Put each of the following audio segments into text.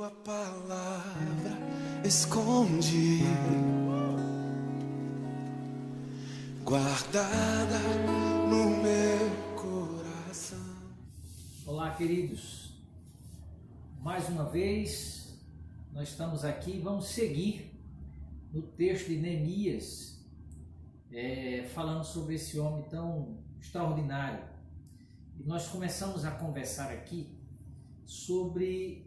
tua palavra esconde, guardada no meu coração. Olá, queridos. Mais uma vez, nós estamos aqui e vamos seguir no texto de Neemias, falando sobre esse homem tão extraordinário. E nós começamos a conversar aqui sobre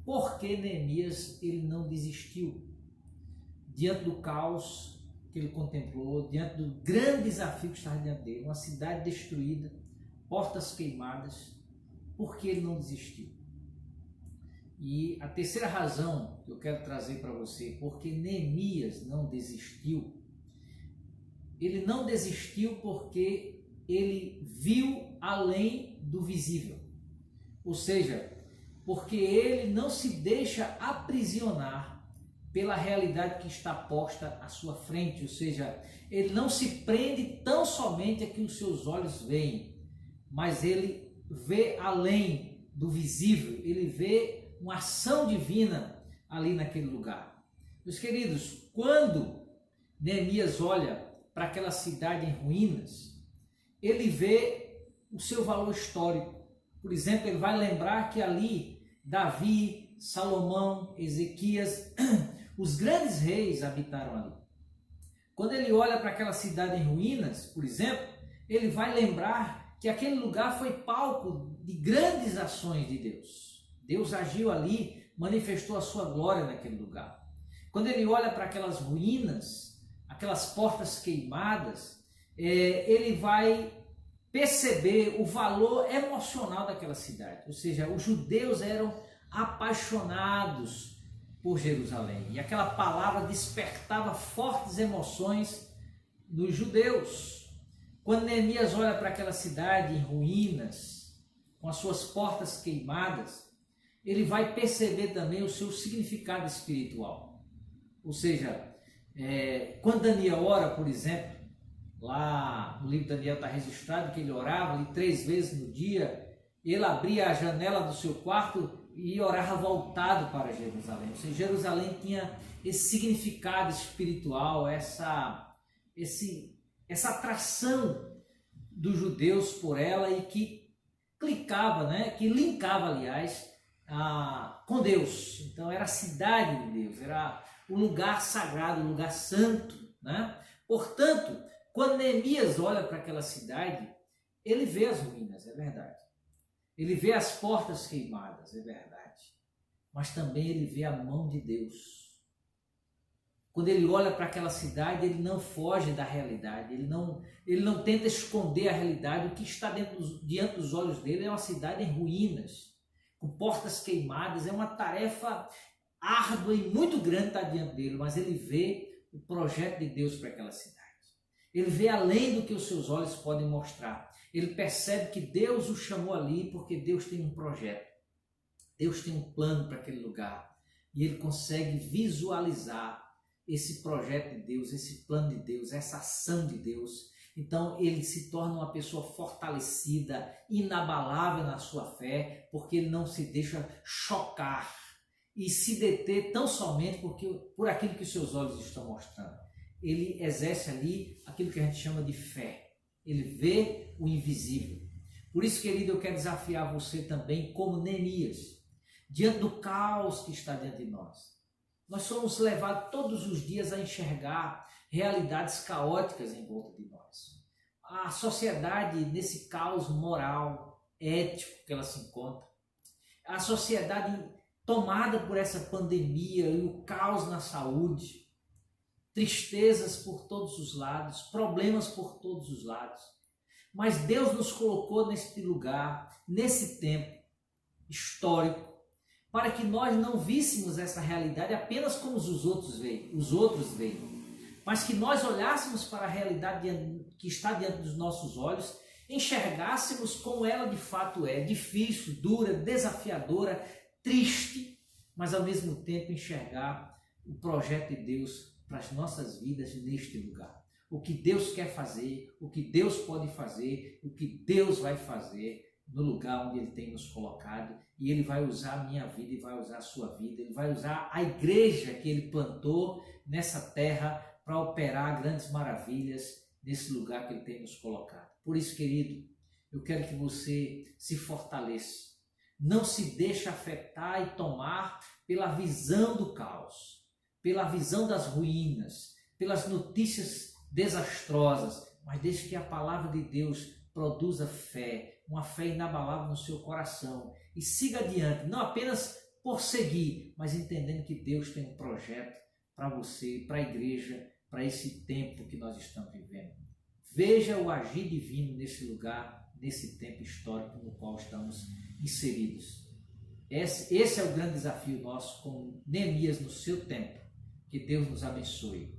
por que Neemias ele não desistiu diante do caos que ele contemplou, diante do grande desafio que estava diante dele, uma cidade destruída, portas queimadas. Por que ele não desistiu? E a terceira razão que eu quero trazer para você, porque Neemias não desistiu, ele não desistiu porque ele viu além do visível. Ou seja, porque ele não se deixa aprisionar pela realidade que está posta à sua frente. Ou seja, ele não se prende tão somente a que os seus olhos veem, mas ele vê além do visível, ele vê uma ação divina ali naquele lugar. Meus queridos, quando Neemias olha para aquela cidade em ruínas, ele vê o seu valor histórico. Por exemplo, ele vai lembrar que ali Davi, Salomão, Ezequias, os grandes reis habitaram ali. Quando ele olha para aquela cidade em ruínas, por exemplo, ele vai lembrar que aquele lugar foi palco de grandes ações de Deus. Deus agiu ali, manifestou a sua glória naquele lugar. Quando ele olha para aquelas ruínas, aquelas portas queimadas, ele vai perceber o valor emocional daquela cidade. Ou seja, os judeus eram apaixonados por Jerusalém. E aquela palavra despertava fortes emoções nos judeus. Quando Neemias olha para aquela cidade em ruínas, com as suas portas queimadas, ele vai perceber também o seu significado espiritual. Ou seja, quando Daniel ora, por exemplo, lá no livro de Daniel está registrado que ele orava ali 3 vezes no dia, ele abria a janela do seu quarto e orava voltado para Jerusalém. Ou seja, Jerusalém tinha esse significado espiritual, essa atração dos judeus por ela e que linkava, aliás, com Deus. Então era a cidade de Deus, era o lugar sagrado, o lugar santo, né? Portanto, quando Neemias olha para aquela cidade, ele vê as ruínas, é verdade. Ele vê as portas queimadas, é verdade. Mas também ele vê a mão de Deus. Quando ele olha para aquela cidade, ele não foge da realidade, ele não tenta esconder a realidade. O que está diante dos olhos dele é uma cidade em ruínas, com portas queimadas. É uma tarefa árdua e muito grande estar diante dele, mas ele vê o projeto de Deus para aquela cidade. Ele vê além do que os seus olhos podem mostrar. Ele percebe que Deus o chamou ali porque Deus tem um projeto. Deus tem um plano para aquele lugar. E ele consegue visualizar esse projeto de Deus, esse plano de Deus, essa ação de Deus. Então ele se torna uma pessoa fortalecida, inabalável na sua fé, porque ele não se deixa chocar e se deter tão somente por aquilo que os seus olhos estão mostrando. Ele exerce ali aquilo que a gente chama de fé. Ele vê o invisível. Por isso, querido, eu quero desafiar você também, como Neemias, diante do caos que está diante de nós. Nós somos levados todos os dias a enxergar realidades caóticas em volta de nós. A sociedade, nesse caos moral, ético que ela se encontra, a sociedade tomada por essa pandemia e o caos na saúde, tristezas por todos os lados, problemas por todos os lados. Mas Deus nos colocou neste lugar, nesse tempo histórico, para que nós não víssemos essa realidade apenas como os outros veem, mas que nós olhássemos para a realidade que está diante dos nossos olhos, enxergássemos como ela de fato é, difícil, dura, desafiadora, triste, mas ao mesmo tempo enxergar o projeto de Deus para as nossas vidas neste lugar. O que Deus quer fazer, o que Deus pode fazer, o que Deus vai fazer no lugar onde Ele tem nos colocado, e Ele vai usar a minha vida e vai usar a sua vida, Ele vai usar a igreja que Ele plantou nessa terra para operar grandes maravilhas nesse lugar que Ele tem nos colocado. Por isso, querido, eu quero que você se fortaleça, não se deixe afetar e tomar pela visão do caos, pela visão das ruínas, pelas notícias desastrosas, mas deixe que a palavra de Deus produza fé, uma fé inabalável no seu coração, e siga adiante, não apenas por seguir, mas entendendo que Deus tem um projeto para você, para a igreja, para esse tempo que nós estamos vivendo. Veja o agir divino nesse lugar, nesse tempo histórico no qual estamos inseridos. Esse é o grande desafio nosso com Neemias no seu tempo. Que Deus nos abençoe.